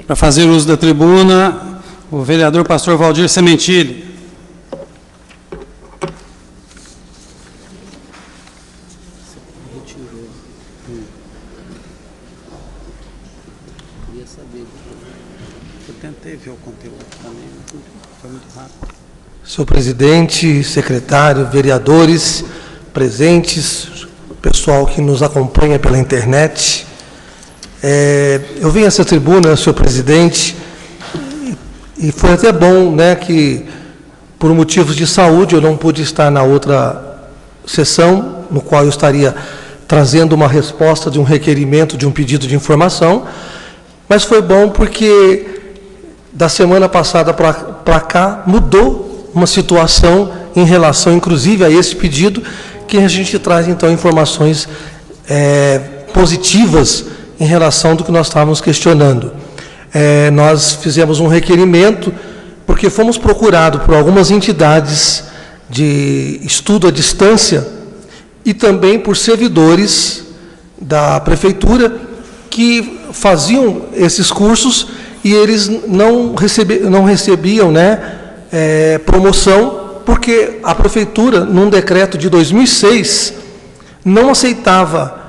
Para fazer uso da tribuna, o vereador pastor Valdir Sementilli. Eu tentei ver o conteúdo também, foi muito rápido. Senhor presidente, secretário, vereadores presentes, pessoal que nos acompanha pela internet, eu vim a essa tribuna, senhor presidente, e foi até bom, né, que por motivos de saúde eu não pude estar na outra sessão, no qual eu estaria trazendo uma resposta de um requerimento, de um pedido de informação, mas foi bom porque da semana passada para cá mudou uma situação em relação, inclusive, a esse pedido, que a gente traz, então, informações positivas em relação do que nós estávamos questionando. Nós fizemos um requerimento, porque fomos procurados por algumas entidades de estudo à distância e também por servidores da prefeitura que faziam esses cursos e eles não recebiam, né, promoção, porque a prefeitura, num decreto de 2006, não aceitava,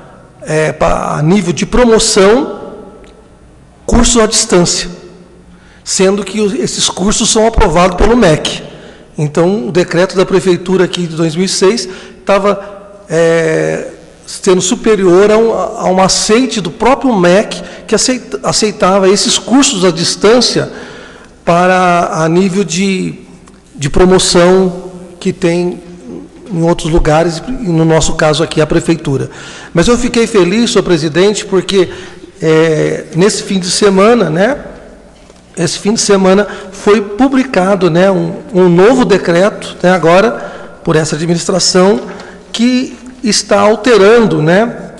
a nível de promoção, cursos à distância, sendo que esses cursos são aprovados pelo MEC. Então, o decreto da prefeitura aqui de 2006 estava sendo superior a um aceite do próprio MEC, que aceitava esses cursos à distância para a nível de promoção que tem em outros lugares, e no nosso caso aqui a prefeitura. Mas eu fiquei feliz, senhor presidente, porque nesse fim de semana, né, esse fim de semana foi publicado, né, um novo decreto, né, agora, por essa administração, que está alterando, né,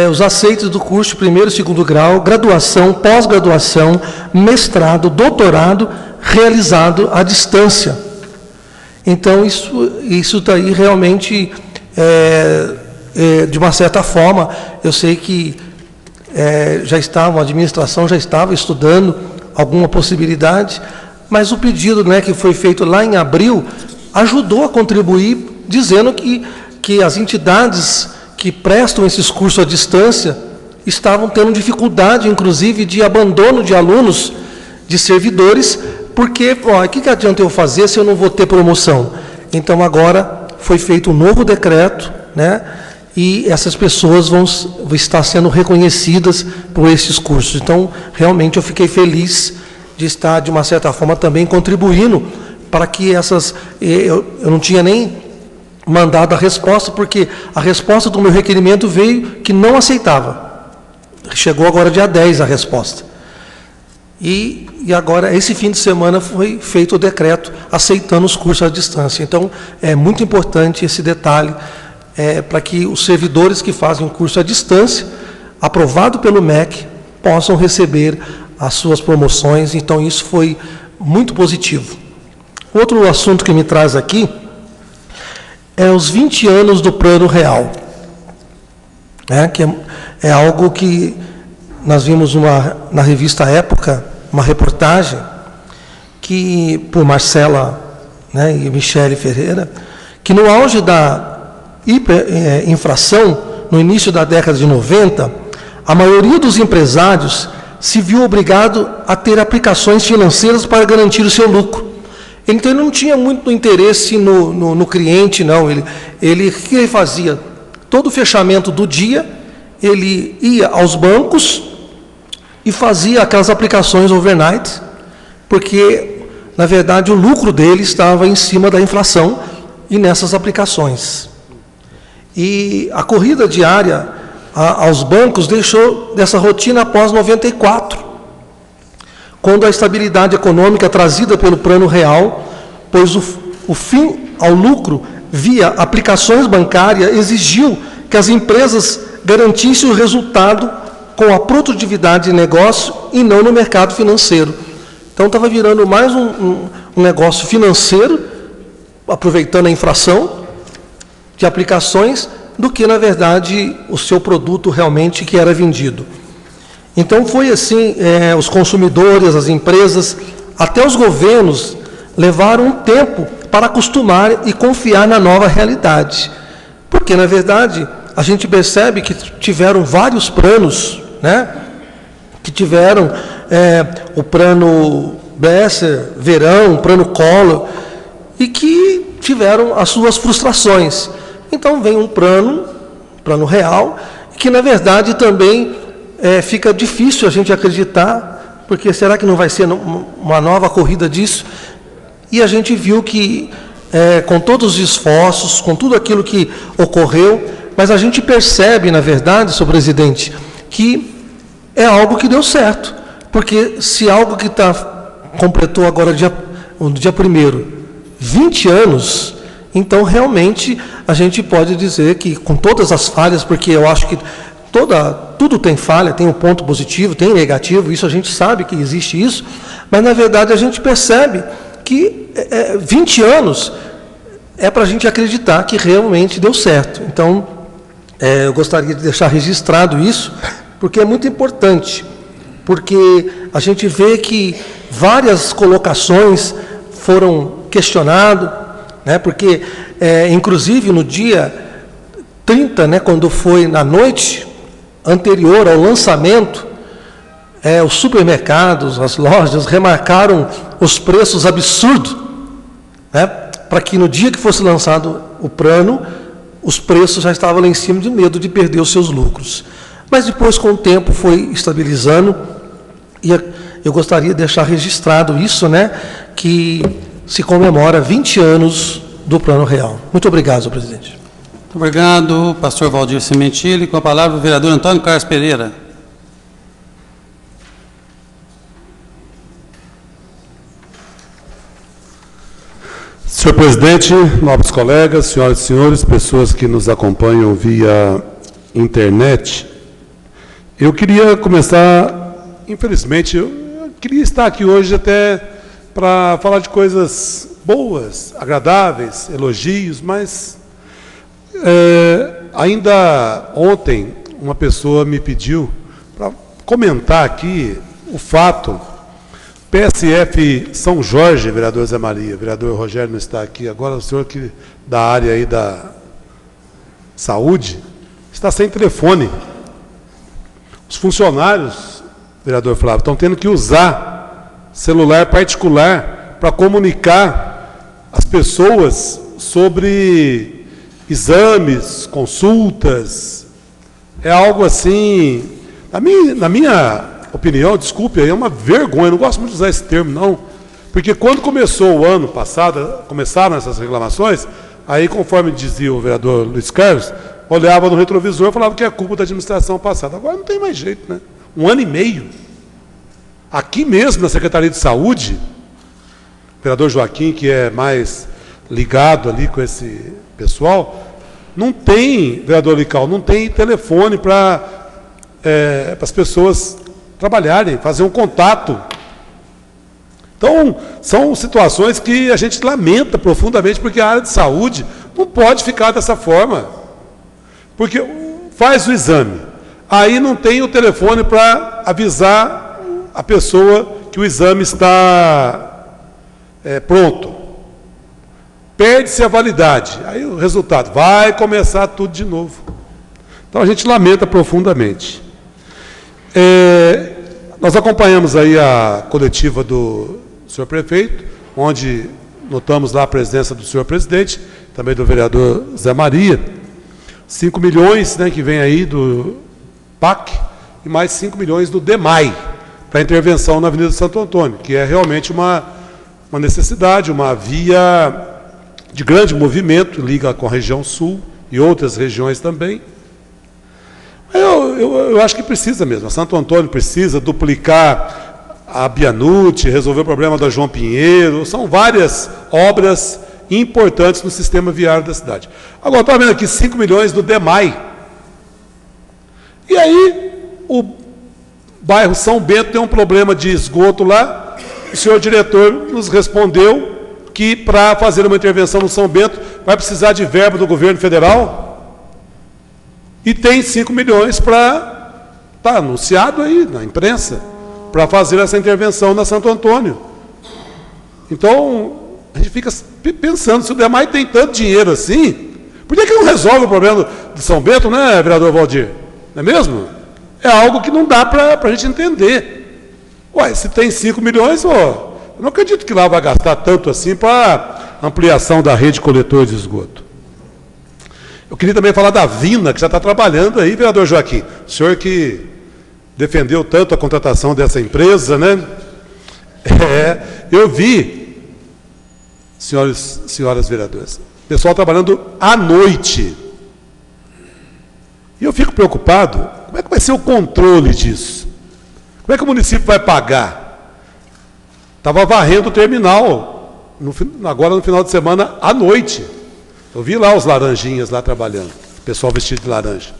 os aceites do curso de primeiro e segundo grau, graduação, pós-graduação, mestrado, doutorado, realizado à distância. Então, isso daí realmente, de uma certa forma, eu sei que a administração já estava estudando alguma possibilidade, mas o pedido, né, que foi feito lá em abril ajudou a contribuir, dizendo que as entidades que prestam esses cursos à distância estavam tendo dificuldade, inclusive, de abandono de alunos, de servidores, porque, o que adianta eu fazer se eu não vou ter promoção? Então, agora foi feito um novo decreto, né, e essas pessoas vão estar sendo reconhecidas por esses cursos. Então, realmente, eu fiquei feliz de estar, de uma certa forma, também contribuindo para que essas... Eu não tinha nem mandado a resposta, porque a resposta do meu requerimento veio que não aceitava. Chegou agora dia 10 a resposta. E agora, esse fim de semana, foi feito o decreto aceitando os cursos à distância. Então, é muito importante esse detalhe, para que os servidores que fazem o curso à distância, aprovado pelo MEC, possam receber as suas promoções. Então, isso foi muito positivo. Outro assunto que me traz aqui é os 20 anos do Plano Real, né, que é algo que nós vimos na revista Época, uma reportagem que, por Marcela, né, e Michele Ferreira, que no auge da hiperinflação, no início da década de 90, a maioria dos empresários se viu obrigado a ter aplicações financeiras para garantir o seu lucro. Então, ele não tinha muito interesse no cliente, não. O que ele fazia? Todo o fechamento do dia, ele ia aos bancos e fazia aquelas aplicações overnight, porque, na verdade, o lucro dele estava em cima da inflação e nessas aplicações. E a corrida diária aos bancos deixou dessa rotina após 94, quando a estabilidade econômica trazida pelo Plano Real, pois o fim ao lucro via aplicações bancárias exigiu que as empresas garantissem o resultado com a produtividade de negócio e não no mercado financeiro. Então, estava virando mais um negócio financeiro, aproveitando a inflação de aplicações, do que, na verdade, o seu produto realmente que era vendido. Então foi assim, os consumidores, as empresas, até os governos levaram um tempo para acostumar e confiar na nova realidade. Porque, na verdade, a gente percebe que tiveram vários planos, né? Que tiveram o plano Bresser, Verão, plano Collor, e que tiveram as suas frustrações. Então vem um plano real, que na verdade também fica difícil a gente acreditar, porque será que não vai ser uma nova corrida disso? E a gente viu que, com todos os esforços, com tudo aquilo que ocorreu, mas a gente percebe, na verdade, senhor presidente, que é algo que deu certo. Porque se algo que completou agora, no dia 1º, 20 anos, então realmente a gente pode dizer que, com todas as falhas, porque eu acho que tudo tem falha, tem um ponto positivo, tem negativo, isso a gente sabe que existe isso, mas na verdade a gente percebe que 20 anos é para a gente acreditar que realmente deu certo. Então, eu gostaria de deixar registrado isso, porque é muito importante, porque a gente vê que várias colocações foram questionadas, né, porque, inclusive, no dia 30, né, quando foi na noite anterior ao lançamento, os supermercados, as lojas remarcaram os preços absurdos, né, para que no dia que fosse lançado o plano, os preços já estavam lá em cima, de medo de perder os seus lucros. Mas depois, com o tempo, foi estabilizando, e eu gostaria de deixar registrado isso, né, que se comemora 20 anos do Plano Real. Muito obrigado, senhor presidente. Muito obrigado, pastor Valdir Sementilli. Com a palavra o vereador Antônio Carlos Pereira. Senhor presidente, nobres colegas, senhoras e senhores, pessoas que nos acompanham via internet, eu queria começar, infelizmente, eu queria estar aqui hoje até para falar de coisas boas, agradáveis, elogios, mas ainda ontem uma pessoa me pediu para comentar aqui o fato, PSF São Jorge, vereador Zé Maria, vereador Rogério não está aqui agora, o senhor que da área aí da saúde, está sem telefone. Os funcionários, vereador Flávio, estão tendo que usar celular particular para comunicar às pessoas sobre exames, consultas. É algo assim, na minha opinião, desculpe, é uma vergonha, eu não gosto muito de usar esse termo, não, porque quando começou o ano passado, começaram essas reclamações, aí, conforme dizia o vereador Luiz Carlos, olhava no retrovisor e falava que é culpa da administração passada. Agora não tem mais jeito, né? 1 ano e meio. Aqui mesmo, na Secretaria de Saúde, o vereador Joaquim, que é mais ligado ali com esse pessoal, não tem, vereador Lical, não tem telefone para as pessoas trabalharem, fazer um contato. Então, são situações que a gente lamenta profundamente, porque a área de saúde não pode ficar dessa forma. Porque faz o exame, aí não tem o telefone para avisar a pessoa que o exame está pronto. Perde-se a validade, aí o resultado vai começar tudo de novo. Então, a gente lamenta profundamente. Nós acompanhamos aí a coletiva do senhor prefeito, onde notamos lá a presença do senhor presidente, também do vereador Zé Maria, 5 milhões, né, que vem aí do PAC, e mais 5 milhões do DEMAI, para intervenção na Avenida Santo Antônio, que é realmente uma necessidade, uma via de grande movimento, liga com a região sul e outras regiões também. Eu acho que precisa mesmo. A Santo Antônio precisa duplicar a Bianute, resolver o problema da João Pinheiro. São várias obras importantes no sistema viário da cidade. Agora, estou vendo aqui 5 milhões do DEMAI. E aí, o bairro São Bento tem um problema de esgoto lá. O senhor diretor nos respondeu que, para fazer uma intervenção no São Bento, vai precisar de verba do governo federal. E tem 5 milhões para está anunciado aí na imprensa, para fazer essa intervenção na Santo Antônio. Então, a gente fica pensando, se o DEMAI tem tanto dinheiro assim, por que não resolve o problema de São Bento, né, vereador Valdir? Não é mesmo? É algo que não dá para a gente entender. Ué, se tem 5 milhões, eu não acredito que lá vai gastar tanto assim para ampliação da rede coletor de esgoto. Eu queria também falar da Vina, que já está trabalhando aí, vereador Joaquim. O senhor que defendeu tanto a contratação dessa empresa, né? Eu vi, senhoras vereadoras, pessoal trabalhando à noite. E eu fico preocupado, como é que vai ser o controle disso? Como é que o município vai pagar? Estava varrendo o terminal, agora no final de semana, à noite. Eu vi lá os laranjinhas lá trabalhando, pessoal vestido de laranja.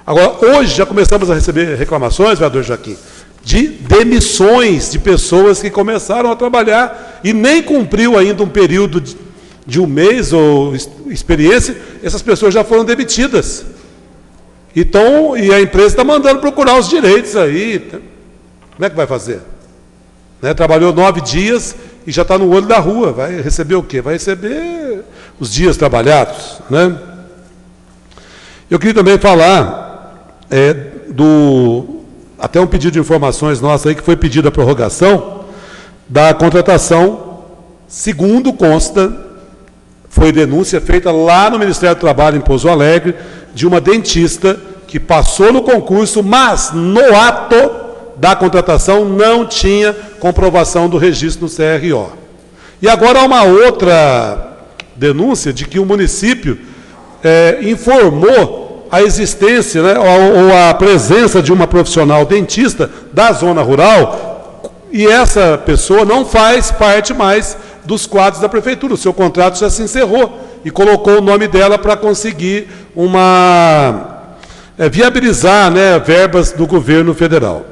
Agora, hoje já começamos a receber reclamações, vereador Joaquim, de demissões de pessoas que começaram a trabalhar e nem cumpriu ainda um período de um mês ou experiência, essas pessoas já foram demitidas. Então, e a empresa está mandando procurar os direitos aí. Como é que vai fazer? Né? Trabalhou 9 dias e já está no olho da rua. Vai receber o quê? Vai receber os dias trabalhados. Né? Eu queria também falar até um pedido de informações nosso aí, que foi pedido a prorrogação da contratação, segundo consta, foi denúncia feita lá no Ministério do Trabalho, em Pouso Alegre, de uma dentista que passou no concurso, mas no ato da contratação não tinha comprovação do registro no CRO. E agora há uma outra denúncia de que o município informou a existência, né, ou a presença de uma profissional dentista da zona rural, e essa pessoa não faz parte mais dos quadros da prefeitura. O seu contrato já se encerrou e colocou o nome dela para conseguir viabilizar, né, verbas do governo federal.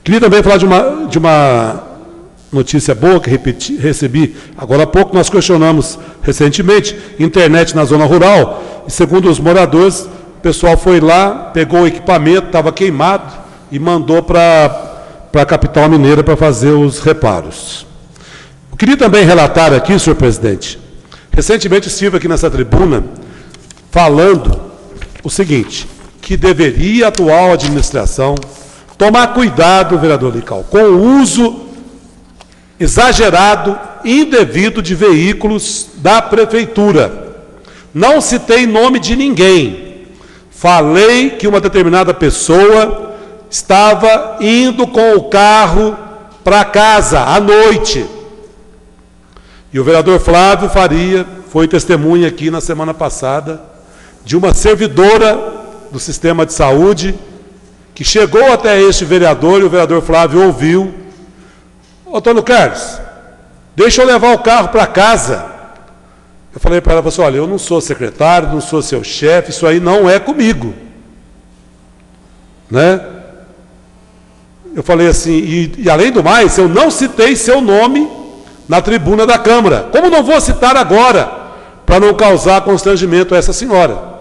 Queria também falar de uma notícia boa que recebi agora há pouco. Nós questionamos recentemente internet na zona rural, e segundo os moradores, o pessoal foi lá, pegou o equipamento, estava queimado, e mandou para a capital mineira para fazer os reparos. Eu queria também relatar aqui, senhor presidente, recentemente estive aqui nessa tribuna falando o seguinte, que deveria a atual administração tomar cuidado, vereador Lical, com o uso exagerado, indevido de veículos da prefeitura. Não citei nome de ninguém. Falei que uma determinada pessoa estava indo com o carro para casa à noite. E o vereador Flávio Faria foi testemunha aqui na semana passada de uma servidora do sistema de saúde que chegou até este vereador e o vereador Flávio ouviu: Antônio Carlos, deixa eu levar o carro para casa. Eu falei para ela, olha, eu não sou secretário, não sou seu chefe, isso aí não é comigo. Né? Eu falei assim, e além do mais, eu não citei seu nome na tribuna da Câmara. Como não vou citar agora, para não causar constrangimento a essa senhora.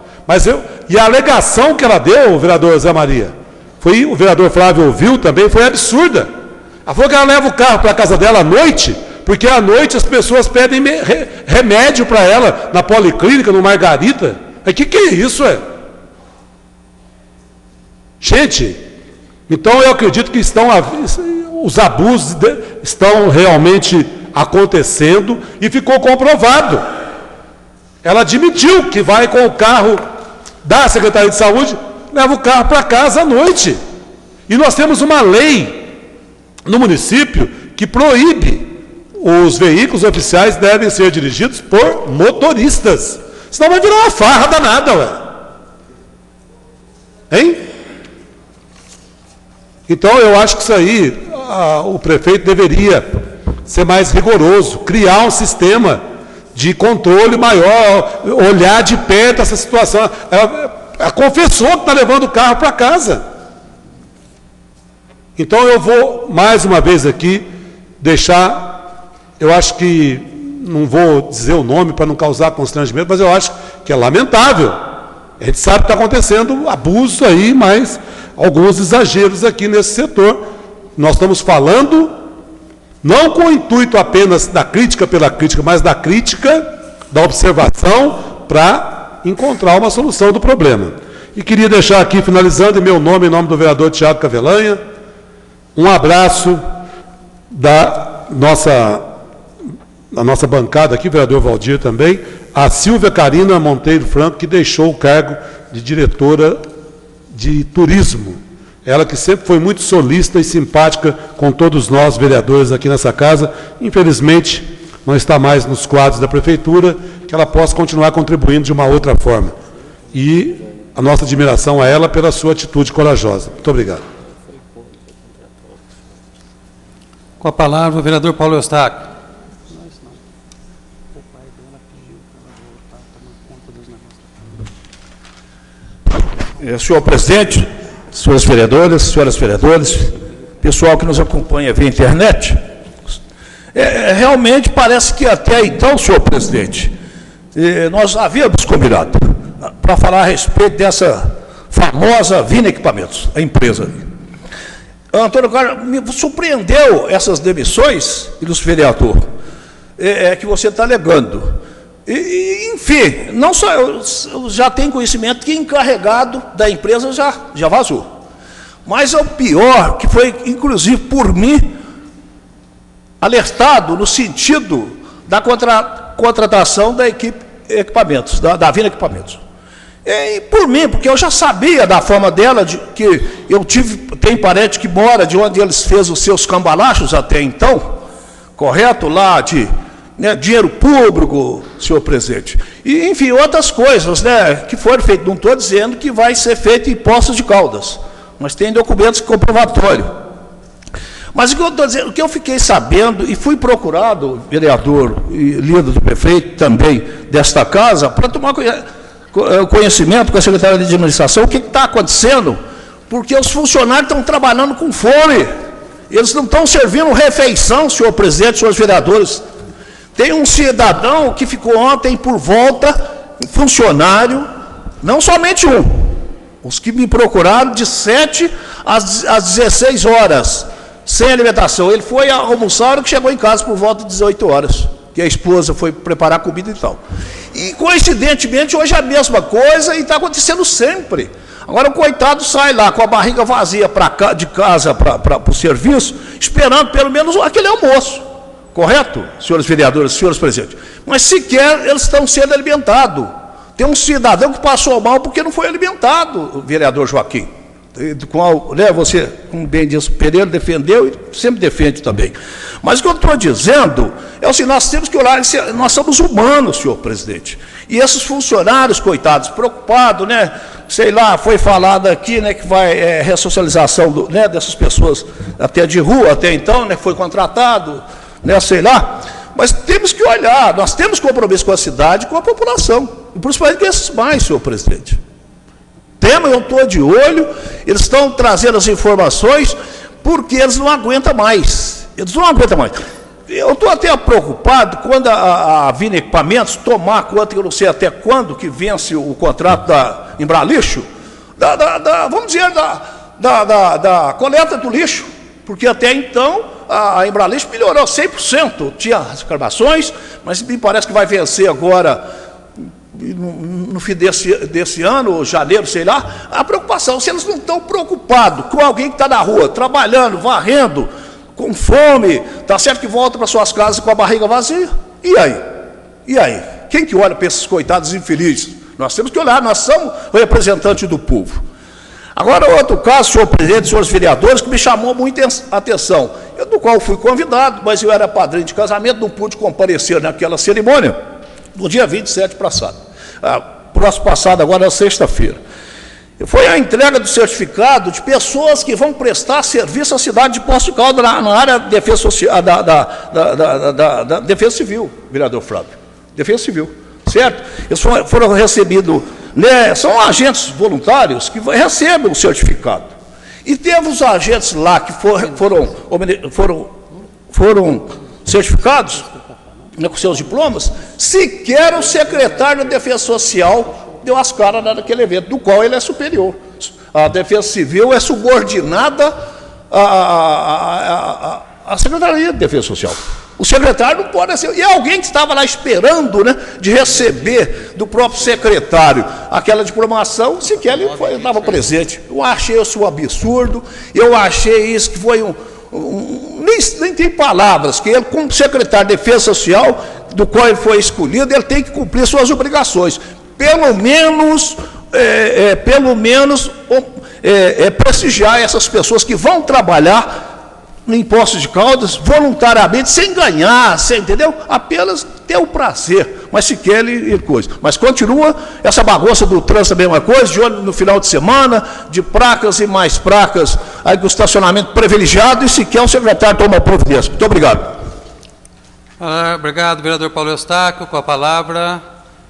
E a alegação que ela deu, o vereador Zé Maria, o vereador Flávio ouviu também, foi absurda. Ela falou que ela leva o carro para a casa dela à noite, porque à noite as pessoas pedem remédio para ela, na Policlínica, no Margarita. O que é isso, Gente, então eu acredito que os abusos estão realmente acontecendo e ficou comprovado. Ela admitiu que vai com o carro da Secretaria de Saúde, leva o carro para casa à noite. E nós temos uma lei no município que proíbe os veículos oficiais devem ser dirigidos por motoristas. Senão vai virar uma farra danada, Hein? Então eu acho que isso aí, o prefeito deveria ser mais rigoroso, criar um sistema de controle maior, olhar de perto essa situação. Ela confessou que está levando o carro para casa. Então eu vou, mais uma vez aqui, deixar, eu acho que, não vou dizer o nome para não causar constrangimento, mas eu acho que é lamentável. A gente sabe que está acontecendo abuso aí, mas alguns exageros aqui nesse setor. Nós estamos falando não com o intuito apenas da crítica pela crítica, mas da crítica, da observação, para encontrar uma solução do problema. E queria deixar aqui, finalizando, em meu nome, em nome do vereador Tiago Cavelanha, um abraço da nossa bancada aqui, vereador Valdir também, a Silvia Carina Monteiro Franco, que deixou o cargo de diretora de turismo. Ela que sempre foi muito solícita e simpática com todos nós, vereadores, aqui nessa casa. Infelizmente, não está mais nos quadros da prefeitura, que ela possa continuar contribuindo de uma outra forma. E a nossa admiração a ela pela sua atitude corajosa. Muito obrigado. Com a palavra, o vereador Paulo Eustáquio. Senhor presidente, senhores vereadores, senhoras vereadores, pessoal que nos acompanha via internet, realmente parece que até então, senhor presidente, nós havíamos combinado para falar a respeito dessa famosa Vina Equipamentos, a empresa. Antônio Carlos, me surpreendeu essas demissões, ilustre vereador, que você está alegando. Enfim, não só eu já tenho conhecimento que encarregado da empresa já vazou. Mas é o pior, que foi, inclusive, por mim, alertado no sentido da contratação da equipe equipamentos, da Vina Equipamentos. E por mim, porque eu já sabia da forma dela, que eu tenho parente que mora de onde eles fez os seus cambalachos até então, correto? Lá de dinheiro público, senhor presidente. E, enfim, outras coisas, que foram feitas. Não estou dizendo que vai ser feito em Poços de Caldas, mas tem documentos comprovatórios. Mas o que eu estou dizendo, o que eu fiquei sabendo, e fui procurado, vereador e líder do prefeito também desta casa, para tomar conhecimento com a secretária de administração, o que está acontecendo, porque os funcionários estão trabalhando com fome, eles não estão servindo refeição, senhor presidente, senhores vereadores. Tem um cidadão que ficou ontem por volta, um funcionário, não somente um, os que me procuraram de 7 às 16 horas, sem alimentação. Ele foi almoçar, a hora que chegou em casa por volta de 18 horas, que a esposa foi preparar comida e tal. E, coincidentemente, hoje é a mesma coisa e está acontecendo sempre. Agora o coitado sai lá com a barriga vazia de casa para o serviço, esperando pelo menos aquele almoço. Correto, senhores vereadores, senhores presidentes? Mas sequer eles estão sendo alimentados. Tem um cidadão que passou mal porque não foi alimentado, vereador Joaquim. Do qual, você, como bem disse, o Pereira defendeu e sempre defende também. Mas o que eu estou dizendo é assim, nós temos que olhar, nós somos humanos, senhor presidente. E esses funcionários, coitados, preocupados, sei lá, foi falado aqui, que vai ressocialização dessas pessoas até de rua, até então, foi contratado, sei lá. Mas temos que olhar, nós temos compromisso com a cidade, com a população, e principalmente com esses mais, senhor presidente. Eu estou de olho, eles estão trazendo as informações, porque eles não aguentam mais. Eles não aguentam mais. Eu estou até preocupado quando a Vina Equipamentos tomar conta, eu não sei até quando que vence o contrato da Embralixo, vamos dizer, da coleta do lixo, porque até então a Embralixo melhorou 100%, tinha as reclamações, mas me parece que vai vencer agora, no fim desse ano, janeiro, sei lá, a preocupação, se eles não estão preocupados com alguém que está na rua, trabalhando, varrendo, com fome, está certo que volta para suas casas com a barriga vazia, e aí? E aí? Quem que olha para esses coitados infelizes? Nós temos que olhar, nós somos representantes do povo. Agora, outro caso, senhor presidente, senhores vereadores, que me chamou muita atenção, do qual fui convidado, mas eu era padrinho de casamento, não pude comparecer naquela cerimônia, no dia 27 passado. Próximo passado, agora, na sexta-feira. Foi a entrega do certificado de pessoas que vão prestar serviço à cidade de Poços de Caldas na área de defesa social, da defesa civil, vereador Flávio. Defesa civil, certo? Eles foram recebidos, são agentes voluntários que recebem o certificado. E teve os agentes lá que foram certificados, com seus diplomas, sequer o secretário da Defesa Social deu as caras naquele evento, do qual ele é superior. A Defesa Civil é subordinada à Secretaria de Defesa Social. O secretário não pode ser. E alguém que estava lá esperando, né, de receber do próprio secretário aquela diplomação, sequer ele estava presente. Eu achei isso um absurdo, eu achei isso que foi nem tem palavras, que ele, como secretário de Defesa Social, do qual ele foi escolhido, ele tem que cumprir suas obrigações. Pelo menos prestigiar essas pessoas que vão trabalhar em Poços de Caldas, voluntariamente, sem ganhar, entendeu? Apenas ter o prazer, mas sequer ele coisa. Mas continua essa bagunça do trânsito, a mesma coisa, de olho no final de semana, de placas e mais placas, aí do estacionamento privilegiado, e sequer o secretário toma providência. Muito obrigado. Obrigado, vereador Paulo Eustáquio. Com a palavra,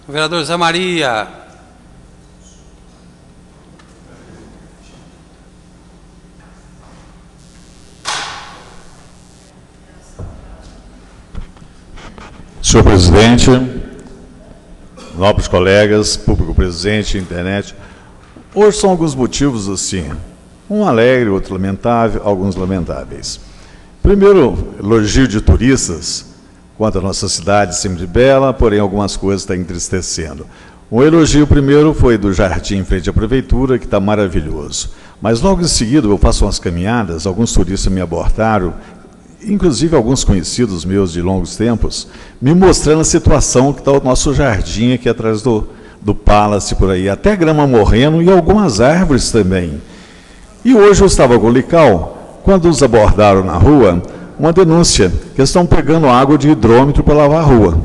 o vereador Zé Maria. Senhor presidente, nobres colegas, público presente, internet, hoje são alguns motivos assim, um alegre, outro lamentável, alguns lamentáveis. Primeiro, elogio de turistas quanto à nossa cidade, sempre bela, porém algumas coisas estão entristecendo. Um elogio primeiro foi do jardim em frente à prefeitura, que está maravilhoso. Mas logo em seguida, eu faço umas caminhadas, alguns turistas me abordaram, inclusive alguns conhecidos meus de longos tempos, me mostrando a situação que está o nosso jardim aqui atrás do Palace, por aí, até grama morrendo e algumas árvores também. E hoje eu estava com o Lical, quando os abordaram na rua, uma denúncia, que estão pegando água de hidrômetro para lavar a rua.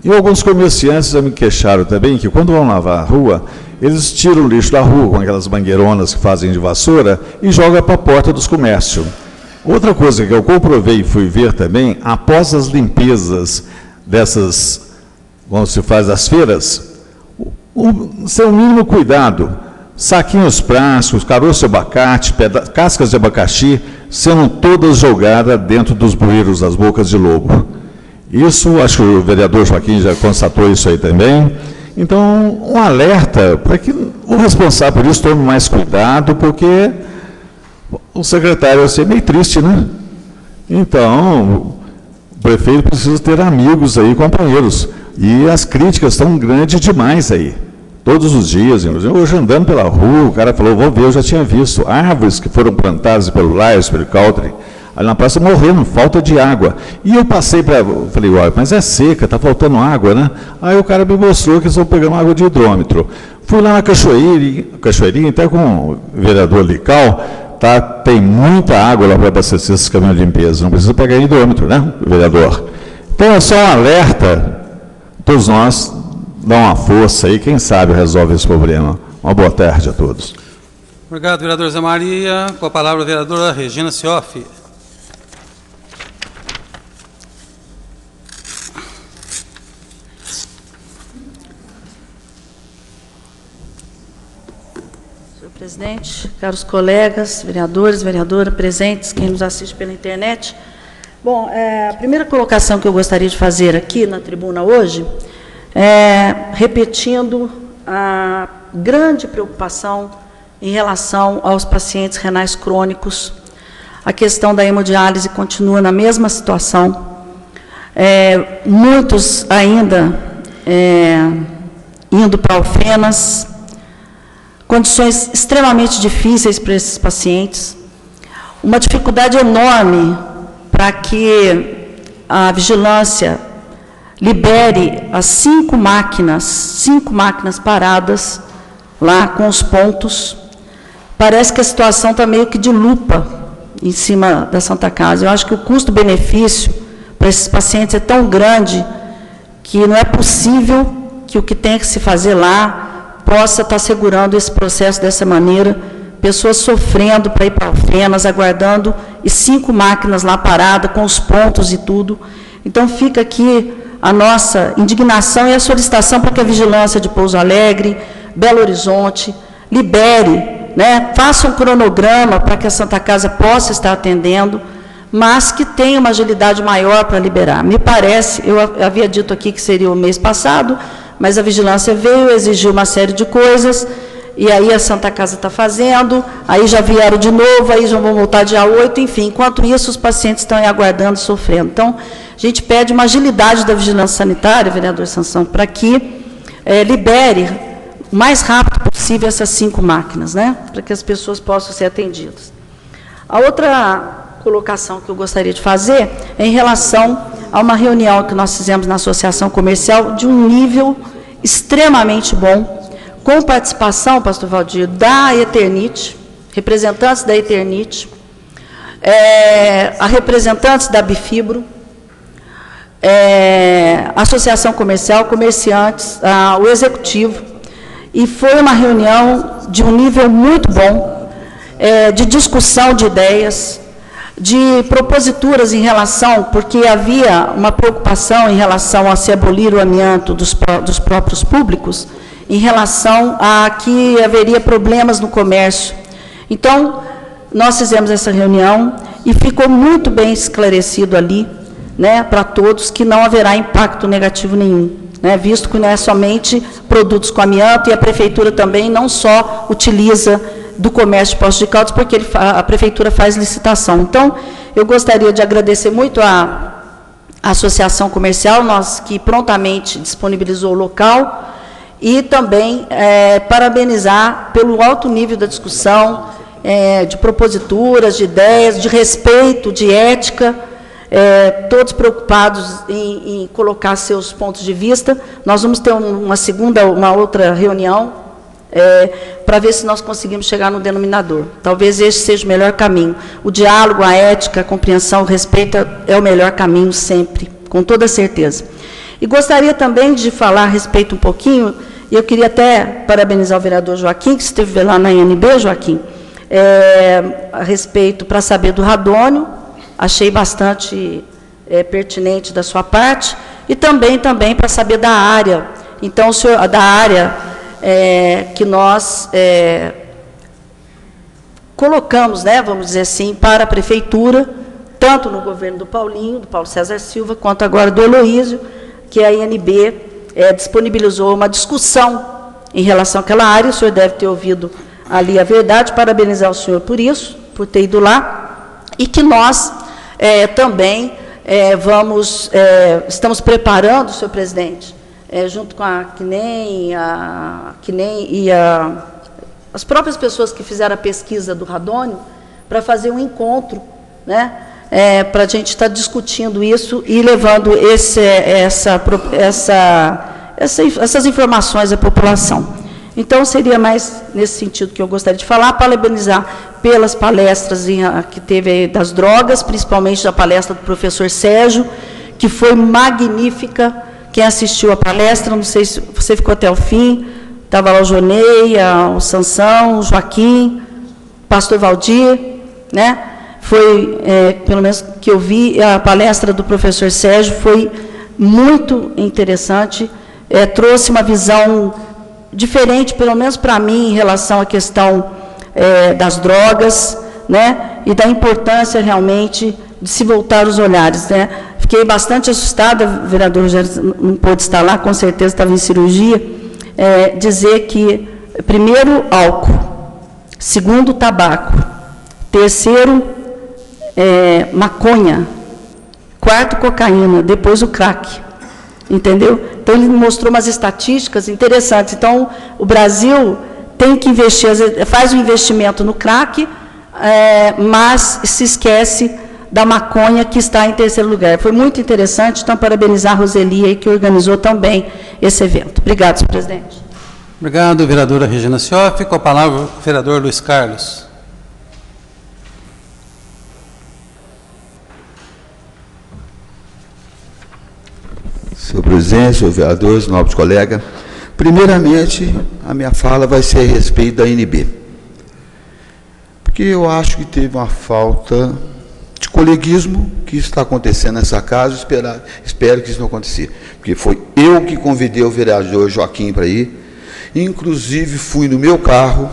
E alguns comerciantes já me queixaram também que quando vão lavar a rua, eles tiram o lixo da rua com aquelas mangueironas que fazem de vassoura e jogam para a porta dos comércios. Outra coisa que eu comprovei e fui ver também, após as limpezas dessas, como se faz as feiras, ser o mínimo cuidado, saquinhos plásticos, caroço de abacate, cascas de abacaxi, sendo todas jogadas dentro dos bueiros das bocas de lobo. Isso, acho que o vereador Joaquim já constatou isso aí também. Então, um alerta para que o responsável por isso tome mais cuidado, porque o secretário vai ser meio triste, né? Então, o prefeito precisa ter amigos aí, companheiros. E as críticas estão grandes demais aí. Todos os dias, hoje andando pela rua, o cara falou, vou ver, eu já tinha visto árvores que foram plantadas pelo Laios, pelo Caltri, ali na praça morrendo, falta de água. E eu passei falei, olha, mas é seca, está faltando água, né? Aí o cara me mostrou que eles estão pegando água de hidrômetro. Fui lá na Cachoeirinha, até com o vereador Lical, tá, tem muita água lá para abastecer esses caminhões de limpeza, não precisa pegar hidrômetro, né, vereador? Então é só um alerta, todos nós, dá uma força aí, quem sabe resolve esse problema. Uma boa tarde a todos. Obrigado, vereador Zé Maria. Com a palavra, a vereadora Regina Cioff. Senhor presidente, caros colegas, vereadores, vereadora, presentes, quem nos assiste pela internet. Bom, a primeira colocação que eu gostaria de fazer aqui na tribuna hoje repetindo a grande preocupação em relação aos pacientes renais crônicos. A questão da hemodiálise continua na mesma situação. Muitos ainda indo para alfenas, condições extremamente difíceis para esses pacientes, uma dificuldade enorme para que a vigilância libere as 5 máquinas paradas lá com os pontos. Parece que a situação está meio que de lupa em cima da Santa Casa. Eu acho que o custo-benefício para esses pacientes é tão grande que não é possível que o que tem que se fazer lá possa estar segurando esse processo dessa maneira, pessoas sofrendo para ir para alfenas, aguardando, e 5 máquinas lá paradas, com os pontos e tudo. Então, fica aqui a nossa indignação e a solicitação para que a vigilância de Pouso Alegre, Belo Horizonte, libere, né, faça um cronograma para que a Santa Casa possa estar atendendo, mas que tenha uma agilidade maior para liberar. Me parece, eu havia dito aqui que seria o mês passado, mas a vigilância veio, exigiu uma série de coisas, e aí a Santa Casa está fazendo, aí já vieram de novo, aí já vão voltar dia 8, enfim. Enquanto isso, os pacientes estão aí aguardando, sofrendo. Então, a gente pede uma agilidade da vigilância sanitária, vereador Sansão, para que libere o mais rápido possível essas 5 máquinas, né? Para que as pessoas possam ser atendidas. A outra colocação que eu gostaria de fazer é em relação a uma reunião que nós fizemos na Associação Comercial de um nível extremamente bom, com participação, pastor Valdir, da Eternit, representantes da Eternit, a representantes da Bifibro, Associação Comercial, comerciantes, o Executivo, e foi uma reunião de um nível muito bom, de discussão de ideias, de proposituras em relação, porque havia uma preocupação em relação a se abolir o amianto dos próprios públicos, em relação a que haveria problemas no comércio. Então, nós fizemos essa reunião e ficou muito bem esclarecido ali, né, para todos, que não haverá impacto negativo nenhum, né, visto que não é somente produtos com amianto, e a Prefeitura também não só utiliza do comércio de Poços de Caldas, porque a Prefeitura faz licitação. Então, eu gostaria de agradecer muito a Associação Comercial, que prontamente disponibilizou o local, e também parabenizar pelo alto nível da discussão, de proposituras, de ideias, de respeito, de ética, todos preocupados em colocar seus pontos de vista. Nós vamos ter uma outra reunião, para ver se nós conseguimos chegar no denominador. Talvez esse seja o melhor caminho. O diálogo, a ética, a compreensão, o respeito é o melhor caminho sempre, com toda certeza. E gostaria também de falar a respeito um pouquinho, e eu queria até parabenizar o vereador Joaquim, que esteve lá na INB, Joaquim, a respeito, para saber do radônio, achei bastante pertinente da sua parte, e também para saber da área. Então, o senhor, da área que nós colocamos, né, vamos dizer assim, para a Prefeitura, tanto no governo do Paulinho, do Paulo César Silva, quanto agora do Heloísio, que a INB disponibilizou uma discussão em relação àquela área. O senhor deve ter ouvido ali a verdade, parabenizar o senhor por isso, por ter ido lá, e que nós também estamos preparando, senhor presidente, junto com a CNEM e as próprias pessoas que fizeram a pesquisa do radônio, para fazer um encontro, né, para a gente estar discutindo isso e levando essas informações à população. Então, seria mais nesse sentido que eu gostaria de falar, parabenizar pelas palestras que teve aí das drogas, principalmente da palestra do professor Sérgio, que foi magnífica. Quem assistiu a palestra, não sei se você ficou até o fim, estava lá o Jonei, o Sansão, o Joaquim, o pastor Valdir, né? Foi, pelo menos que eu vi, a palestra do professor Sérgio foi muito interessante, trouxe uma visão diferente, pelo menos para mim, em relação à questão das drogas, né? E da importância, realmente, de se voltar os olhares, né? Fiquei bastante assustada, o vereador Rogério não pôde estar lá, com certeza estava em cirurgia, dizer que, primeiro, álcool, segundo, tabaco, terceiro, maconha, quarto, cocaína, depois o crack, entendeu? Então, ele mostrou umas estatísticas interessantes. Então, o Brasil tem que investir, faz um investimento no crack, mas se esquece da maconha, que está em terceiro lugar. Foi muito interessante, então, parabenizar a Roseli, aí, que organizou também esse evento. Obrigado, senhor presidente. Obrigado, vereadora Regina Cioff. Com a palavra, o vereador Luiz Carlos. Senhor presidente, senhor vereadores, nobres colegas, primeiramente, a minha fala vai ser a respeito da INB. Porque eu acho que teve uma falta de coleguismo que está acontecendo nessa casa, espero que isso não aconteça. Porque foi eu que convidei o vereador Joaquim para ir, inclusive fui no meu carro,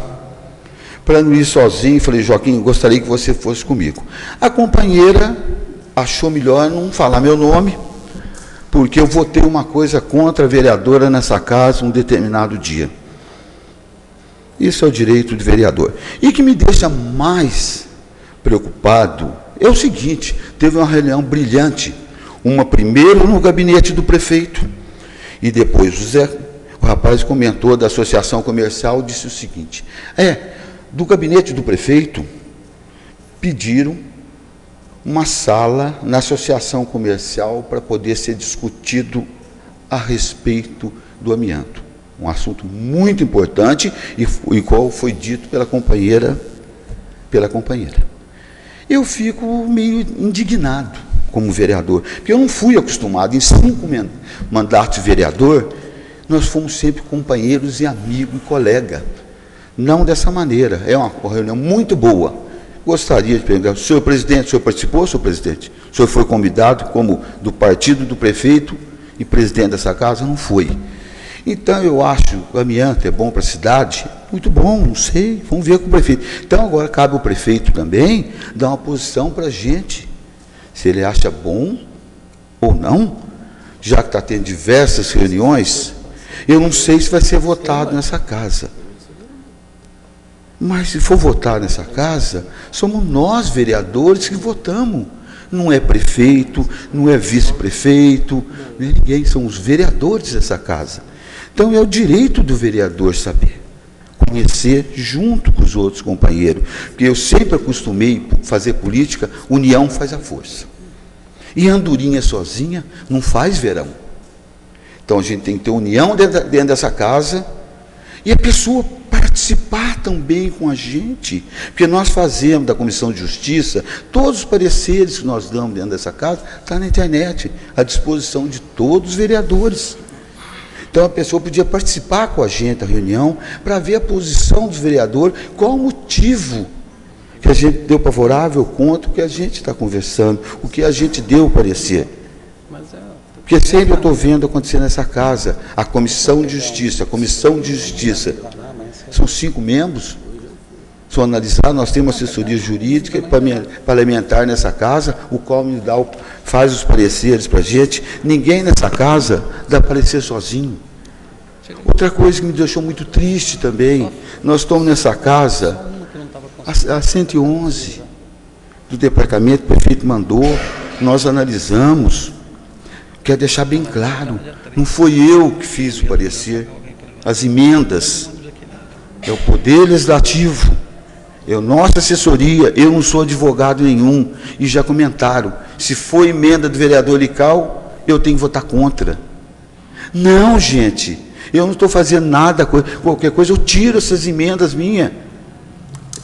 para não ir sozinho, falei, Joaquim, gostaria que você fosse comigo. A companheira achou melhor não falar meu nome, porque eu vou ter uma coisa contra a vereadora nessa casa um determinado dia. Isso é o direito do vereador. E o que me deixa mais preocupado é o seguinte: teve uma reunião brilhante, uma primeiro no gabinete do prefeito, e depois o rapaz comentou da associação comercial, disse o seguinte: do gabinete do prefeito pediram uma sala na associação comercial para poder ser discutido a respeito do amianto. Um assunto muito importante e qual foi dito pela companheira. Eu fico meio indignado como vereador, porque eu não fui acostumado, em 5 mandatos de vereador, nós fomos sempre companheiros e amigos e colega. Não dessa maneira. É uma reunião muito boa. Gostaria de perguntar: senhor presidente, o senhor participou, senhor presidente? O senhor foi convidado como do partido do prefeito e presidente dessa casa? Não foi. Então, eu acho que o amianto é bom para a cidade. Muito bom, não sei, vamos ver com o prefeito. Então, agora cabe ao prefeito também dar uma posição para a gente, se ele acha bom ou não, já que está tendo diversas reuniões. Eu não sei se vai ser votado nessa casa. Mas se for votar nessa casa, somos nós, vereadores, que votamos. Não é prefeito, não é vice-prefeito, ninguém, são os vereadores dessa casa. Então, é o direito do vereador saber, conhecer junto com os outros companheiros, porque eu sempre acostumei fazer política, união faz a força. E andorinha sozinha não faz verão. Então, a gente tem que ter união dentro dessa casa e a pessoa participar também com a gente, porque nós fazemos da Comissão de Justiça, todos os pareceres que nós damos dentro dessa casa, está na internet, à disposição de todos os vereadores. Então, a pessoa podia participar com a gente da reunião, para ver a posição dos vereadores, qual o motivo que a gente deu favorável, contra o que a gente está conversando, o que a gente deu parecer. Porque sempre eu estou vendo acontecer nessa casa, a Comissão de Justiça, são 5 membros, se eu analisar, nós temos assessoria jurídica e parlamentar nessa casa, o qual faz os pareceres para a gente. Ninguém nessa casa dá parecer sozinho. Outra coisa que me deixou muito triste também, nós estamos nessa casa, a 111 do departamento, o prefeito mandou, nós analisamos. Quero deixar bem claro, não foi eu que fiz o parecer, as emendas, é o Poder Legislativo, é a nossa assessoria, eu não sou advogado nenhum, e já comentaram, se for emenda do vereador Lical, eu tenho que votar contra. Não, gente, eu não estou fazendo nada, qualquer coisa, eu tiro essas emendas minhas.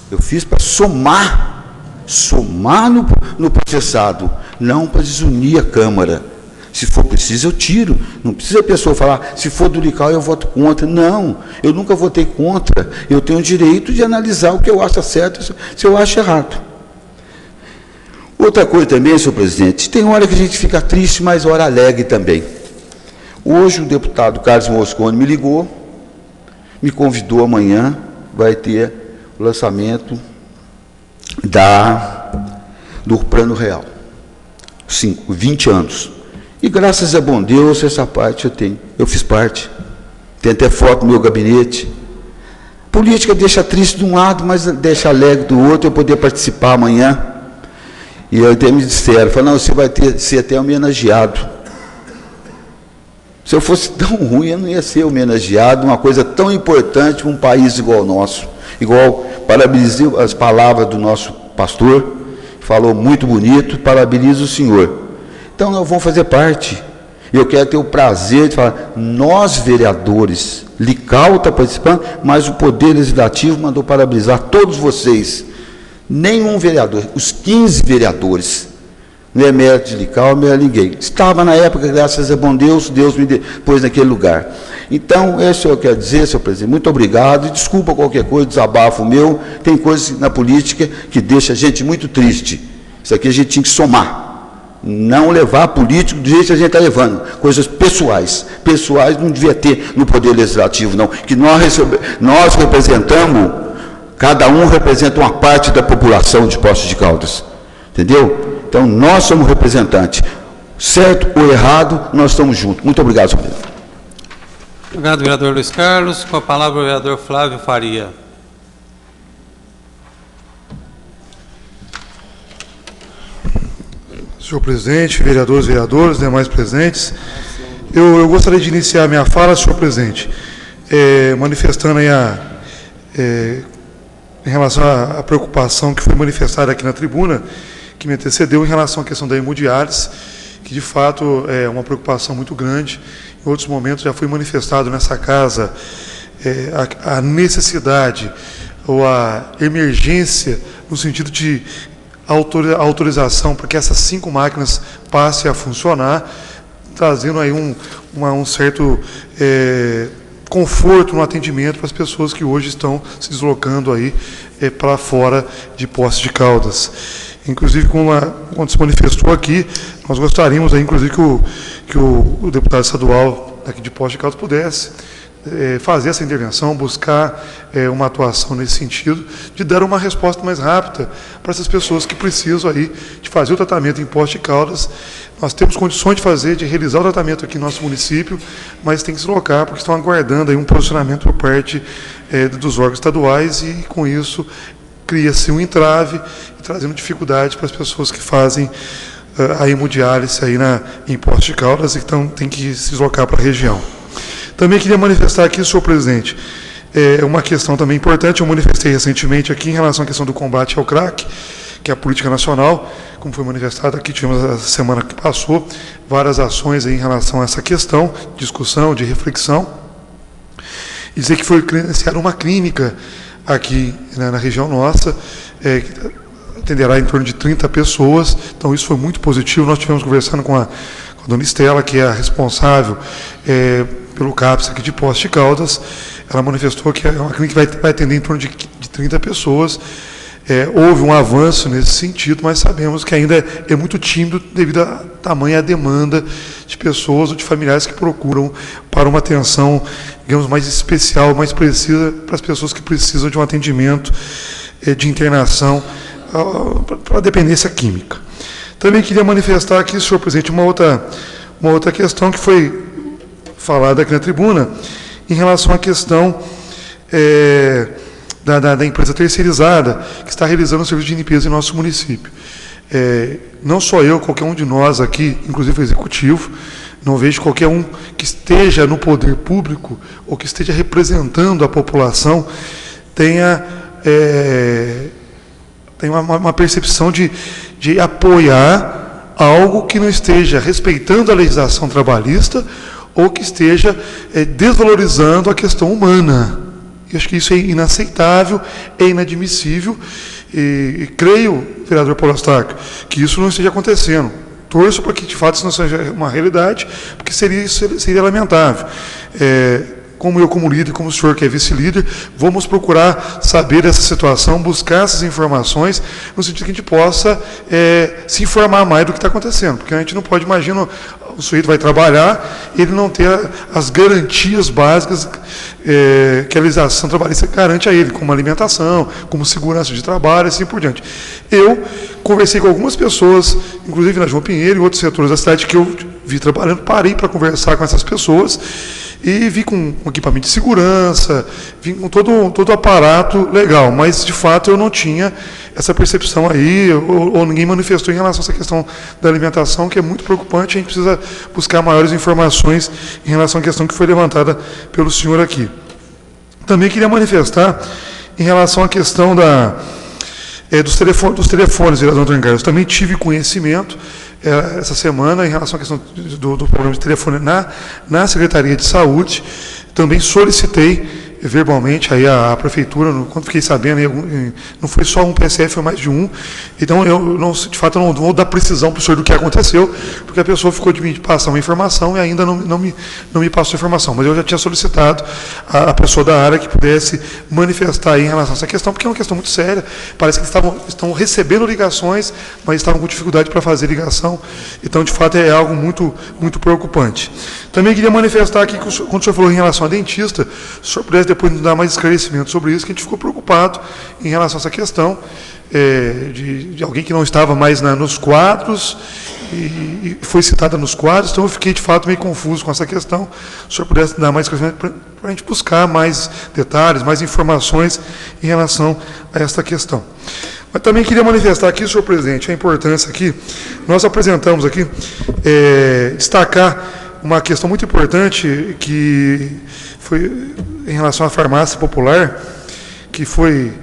Eu fiz para somar no processado, não para desunir a Câmara. Se for preciso, eu tiro. Não precisa a pessoa falar, se for do Lical, eu voto contra. Não, eu nunca votei contra. Eu tenho o direito de analisar o que eu acho certo, se eu acho errado. Outra coisa também, senhor presidente, tem hora que a gente fica triste, mas hora alegre também. Hoje o deputado Carlos Mosconi me ligou, me convidou amanhã, vai ter o lançamento do Plano Real. 20 anos. E graças a bom Deus, essa parte eu tenho. Eu fiz parte. Tem até foto no meu gabinete. Política deixa triste de um lado, mas deixa alegre do outro, eu poder participar amanhã. E até me disseram, falaram, não, você vai ser até homenageado. Se eu fosse tão ruim, eu não ia ser homenageado, uma coisa tão importante para um país igual ao nosso. Igual, parabenizo as palavras do nosso pastor, falou muito bonito, parabenizo o senhor. Então, nós vamos fazer parte. Eu quero ter o prazer de falar, nós, vereadores, Lical está participando, mas o Poder Legislativo mandou parabenizar todos vocês. Nenhum vereador, os 15 vereadores, não é mérito de Lical, não é ninguém. Estava na época, graças a bom Deus, Deus me pôs naquele lugar. Então, é isso que eu quero dizer, senhor presidente. Muito obrigado, e desculpa qualquer coisa, desabafo meu. Tem coisas na política que deixa a gente muito triste. Isso aqui a gente tinha que somar. Não levar político do jeito que a gente está levando, coisas pessoais não devia ter no Poder Legislativo, não, que nós representamos, cada um representa uma parte da população de Poços de Caldas, entendeu? Então, nós somos representantes, certo ou errado, nós estamos juntos. Muito obrigado, senhor presidente. Obrigado, vereador Luiz Carlos. Com a palavra, o vereador Flávio Faria. Senhor presidente, vereadores, demais presentes, eu gostaria de iniciar minha fala, senhor presidente, manifestando aí em relação à preocupação que foi manifestada aqui na tribuna, que me antecedeu em relação à questão da hemodiálise, que de fato é uma preocupação muito grande. Em outros momentos já foi manifestado nessa casa a necessidade ou a emergência no sentido de autorização para que essas 5 máquinas passem a funcionar, trazendo aí um certo conforto no atendimento para as pessoas que hoje estão se deslocando aí para fora de Poços de Caldas. Inclusive, quando se manifestou aqui, nós gostaríamos aí, inclusive, que o deputado estadual aqui de Poços de Caldas pudesse fazer essa intervenção, buscar uma atuação nesse sentido, de dar uma resposta mais rápida para essas pessoas que precisam aí de fazer o tratamento em Poços de Caldas. Nós temos condições de realizar o tratamento aqui no nosso município, mas tem que se deslocar, porque estão aguardando aí um posicionamento por parte dos órgãos estaduais, e com isso cria-se um entrave, trazendo dificuldade para as pessoas que fazem a hemodiálise aí em Poços de Caldas e que tem que se deslocar para a região. Também queria manifestar aqui, senhor presidente, uma questão também importante. Eu manifestei recentemente aqui em relação à questão do combate ao crack, que é a política nacional, como foi manifestado aqui, tivemos a semana que passou várias ações aí em relação a essa questão, discussão, de reflexão, e dizer que foi iniciada uma clínica aqui na região nossa, que atenderá em torno de 30 pessoas, então isso foi muito positivo. Nós tivemos conversando com a dona Estela, que é a responsável pelo CAPS aqui de Poços de Caldas. Ela manifestou que é uma clínica que vai atender em torno de 30 pessoas. Houve um avanço nesse sentido, mas sabemos que ainda é muito tímido devido à tamanha demanda de pessoas ou de familiares que procuram para uma atenção, digamos, mais especial, mais precisa, para as pessoas que precisam de um atendimento de internação para a dependência química. Também queria manifestar aqui, senhor presidente, uma outra questão que foi falada aqui na tribuna, em relação à questão da empresa terceirizada que está realizando o serviço de limpeza em nosso município. Não só eu, qualquer um de nós aqui, inclusive o executivo, não vejo qualquer um que esteja no poder público ou que esteja representando a população tenha uma percepção de apoiar algo que não esteja respeitando a legislação trabalhista ou que esteja desvalorizando a questão humana. Eu acho que isso é inaceitável, é inadmissível, e creio, vereador Paulo Eustáquio, que isso não esteja acontecendo. Torço para que, de fato, isso não seja uma realidade, porque seria lamentável. Como eu, como líder, como o senhor que é vice-líder, vamos procurar saber dessa situação, buscar essas informações, no sentido que a gente possa se informar mais do que está acontecendo, porque a gente não pode imaginar, o sujeito vai trabalhar, ele não ter as garantias básicas que a legislação trabalhista garante a ele, como alimentação, como segurança de trabalho, assim por diante. Eu conversei com algumas pessoas, inclusive na João Pinheiro e outros setores da cidade que eu vi trabalhando, parei para conversar com essas pessoas, e vi com equipamento de segurança, vi com todo o aparato legal, mas de fato eu não tinha essa percepção aí, ou ninguém manifestou em relação a essa questão da alimentação, que é muito preocupante. A gente precisa buscar maiores informações em relação à questão que foi levantada pelo senhor aqui. Também queria manifestar em relação à questão dos telefones, vereador Antônio Carlos. Também tive conhecimento essa semana em relação à questão do problema de telefone na Secretaria de Saúde. Também solicitei verbalmente aí a prefeitura, quando fiquei sabendo, não foi só um PSF, foi mais de um. Então, de fato, eu não vou dar precisão para o senhor do que aconteceu, porque a pessoa ficou de me passar uma informação e ainda não me passou a informação. Mas eu já tinha solicitado a pessoa da área que pudesse manifestar aí em relação a essa questão, porque é uma questão muito séria. Parece que estão recebendo ligações, mas estavam com dificuldade para fazer ligação. Então, de fato, é algo muito, muito preocupante. Também queria manifestar aqui, quando o senhor falou em relação a dentista, o senhor pudesse depois nos dar mais esclarecimento sobre isso, que a gente ficou preocupado em relação a essa questão de alguém que não estava mais nos quadros e foi citada nos quadros. Então eu fiquei de fato meio confuso com essa questão. Se o senhor pudesse dar mais esclarecimento para a gente buscar mais detalhes, mais informações em relação a esta questão. Mas também queria manifestar aqui, senhor presidente, a importância aqui, nós apresentamos aqui, destacar uma questão muito importante que foi em relação à farmácia popular, que foi,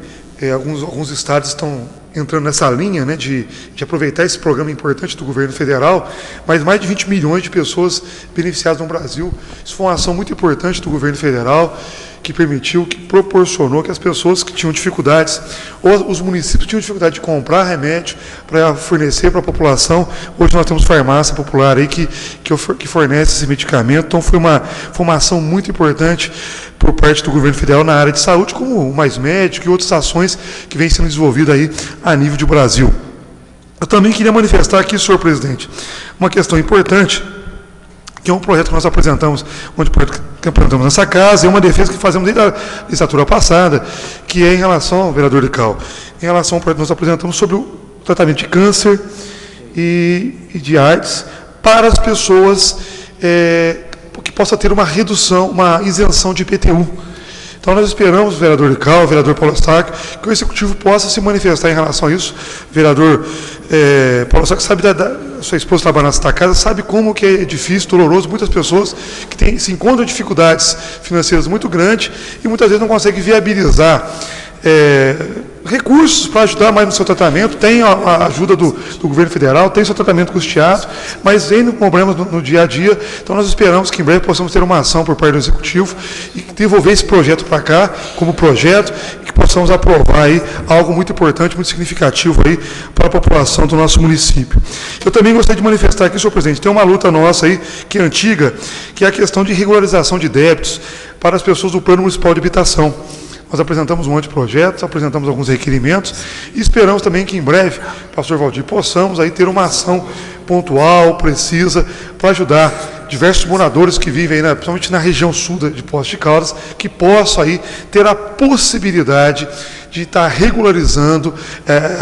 alguns estados estão entrando nessa linha, né, de aproveitar esse programa importante do governo federal, mas mais de 20 milhões de pessoas beneficiadas no Brasil. Isso foi uma ação muito importante do governo federal, que permitiu, que proporcionou que as pessoas que tinham dificuldades, ou os municípios tinham dificuldade de comprar remédio para fornecer para a população. Hoje nós temos farmácia popular aí que fornece esse medicamento. Então foi uma ação muito importante por parte do governo federal na área de saúde, como o Mais Médico e outras ações que vêm sendo desenvolvidas aí a nível de Brasil. Eu também queria manifestar aqui, senhor presidente, uma questão importante, que é um projeto que nós apresentamos, que apresentamos nessa casa, é uma defesa que fazemos desde a legislatura passada, que é em relação, vereador Lical, em relação ao projeto que nós apresentamos sobre o tratamento de câncer e de AIDS para as pessoas que possa ter uma redução, uma isenção de IPTU. Então, nós esperamos, vereador Lical, vereador Paulo Eustáquio, que o Executivo possa se manifestar em relação a isso. Vereador Paulo Eustáquio sabe sua esposa trabalha nessa casa, sabe como que é difícil, doloroso, muitas pessoas que se encontram dificuldades financeiras muito grandes e muitas vezes não conseguem viabilizar recursos para ajudar mais no seu tratamento. Tem a ajuda do governo federal, tem seu tratamento custeado, mas vem problemas no dia a dia. Então nós esperamos que em breve possamos ter uma ação por parte do Executivo e devolver esse projeto para cá como projeto e que possamos aprovar aí algo muito importante, muito significativo aí para a população do nosso município. Eu também gostaria de manifestar aqui, senhor presidente, tem uma luta nossa aí, que é antiga, que é a questão de regularização de débitos para as pessoas do Plano Municipal de Habitação. Nós apresentamos um monte de projetos, apresentamos alguns requerimentos e esperamos também que em breve, pastor Valdir, possamos aí ter uma ação pontual, precisa, para ajudar diversos moradores que vivem, principalmente na região sul de Poços de Caldas, que possam aí ter a possibilidade de estar regularizando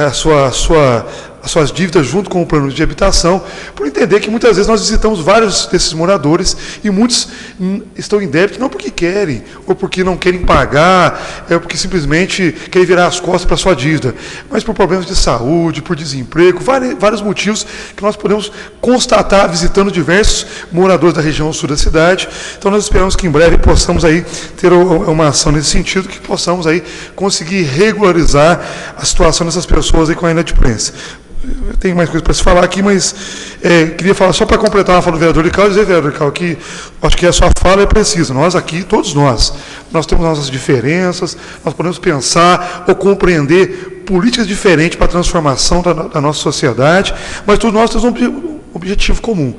as suas dívidas junto com o plano de habitação, por entender que muitas vezes nós visitamos vários desses moradores e muitos estão em débito não porque querem, ou porque não querem pagar, ou porque simplesmente querem virar as costas para a sua dívida, mas por problemas de saúde, por desemprego, vários motivos que nós podemos constatar visitando diversos moradores da região sul da cidade. Então nós esperamos que em breve possamos aí ter uma ação nesse sentido, que possamos aí conseguir regularizar a situação dessas pessoas aí com a inadimplência. Eu tenho mais coisas para se falar aqui, mas queria falar, só para completar a fala do vereador Lical, dizer, vereador Lical, que acho que a sua fala é precisa. Nós aqui, todos nós temos nossas diferenças, nós podemos pensar ou compreender políticas diferentes para a transformação da nossa sociedade, mas todos nós temos um objetivo comum,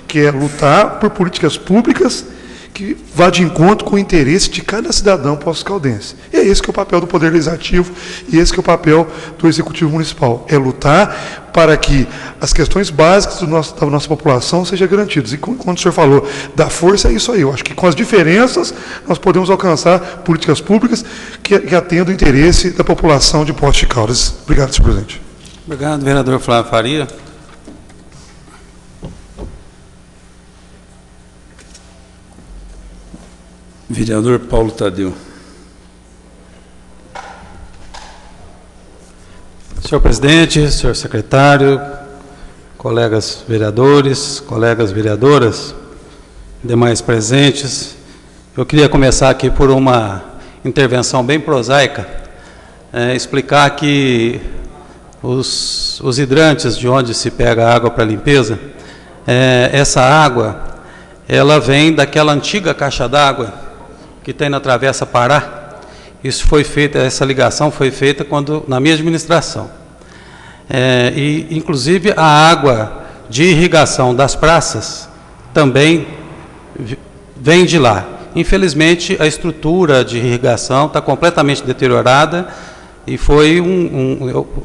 que é lutar por políticas públicas que vá de encontro com o interesse de cada cidadão poços-caldense. E é esse que é o papel do Poder Legislativo e esse que é o papel do Executivo Municipal. É lutar para que as questões básicas da nossa população sejam garantidas. E quando o senhor falou da força, é isso aí. Eu acho que com as diferenças nós podemos alcançar políticas públicas que atendam o interesse da população de Poços de Caldas. Obrigado, senhor presidente. Obrigado, vereador Flávio Faria. Vereador Paulo Tadeu. Senhor presidente, senhor secretário, colegas vereadores, colegas vereadoras, demais presentes, eu queria começar aqui por uma intervenção bem prosaica, explicar que os hidrantes de onde se pega a água para limpeza, essa água, ela vem daquela antiga caixa d'água que tem na Travessa Pará. Isso foi feito, essa ligação foi feita na minha administração. E, inclusive, a água de irrigação das praças também vem de lá. Infelizmente, a estrutura de irrigação está completamente deteriorada e foi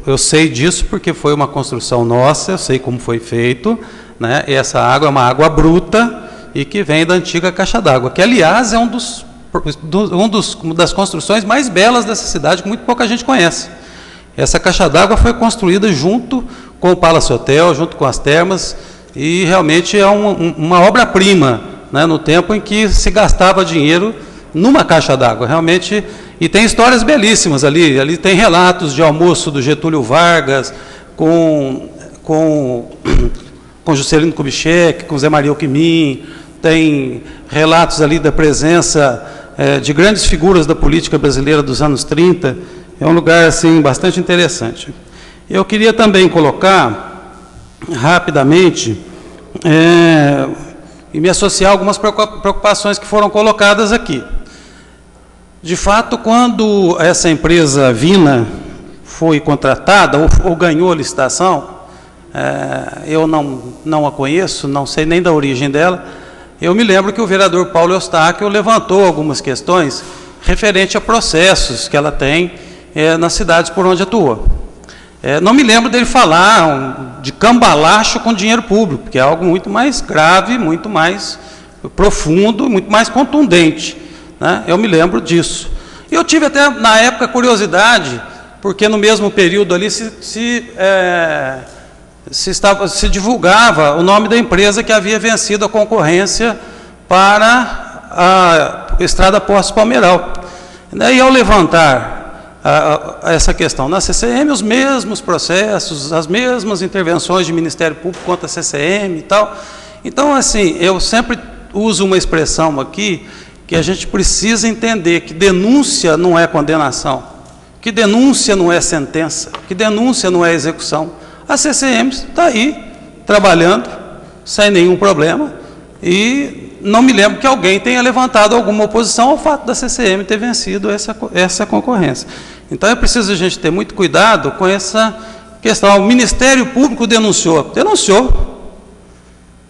eu sei disso porque foi uma construção nossa, eu sei como foi feito, né? E essa água é uma água bruta e que vem da antiga caixa d'água, que, aliás, é uma das construções mais belas dessa cidade, que muito pouca gente conhece. Essa caixa d'água foi construída junto com o Palace Hotel, junto com as termas, e realmente é uma obra-prima, né, no tempo em que se gastava dinheiro numa caixa d'água. Realmente E tem histórias belíssimas ali. Ali tem relatos de almoço do Getúlio Vargas com Juscelino Kubitschek, com Zé Maria Alckmin. Tem relatos ali da presença de grandes figuras da política brasileira dos anos 30. É um lugar assim bastante interessante. Eu queria também colocar rapidamente e me associar a algumas preocupações que foram colocadas aqui. De fato, quando essa empresa Vina foi contratada ou ganhou a licitação, eu não a conheço, não sei nem da origem dela, eu me lembro que o vereador Paulo Eustáquio levantou algumas questões referente a processos que ela tem nas cidades por onde atua. Não me lembro dele falar de cambalacho com dinheiro público, que é algo muito mais grave, muito mais profundo, muito mais contundente, né? Eu me lembro disso. E eu tive até, na época, curiosidade, porque no mesmo período ali se divulgava o nome da empresa que havia vencido a concorrência para a Estrada Poços Palmeiral. E ao levantar essa questão na CCM, os mesmos processos, as mesmas intervenções de Ministério Público contra a CCM e tal. Então, assim, eu sempre uso uma expressão aqui que a gente precisa entender que denúncia não é condenação, que denúncia não é sentença, que denúncia não é execução. A CCM está aí, trabalhando, sem nenhum problema, e não me lembro que alguém tenha levantado alguma oposição ao fato da CCM ter vencido essa concorrência. Então, é preciso a gente ter muito cuidado com essa questão. O Ministério Público denunciou.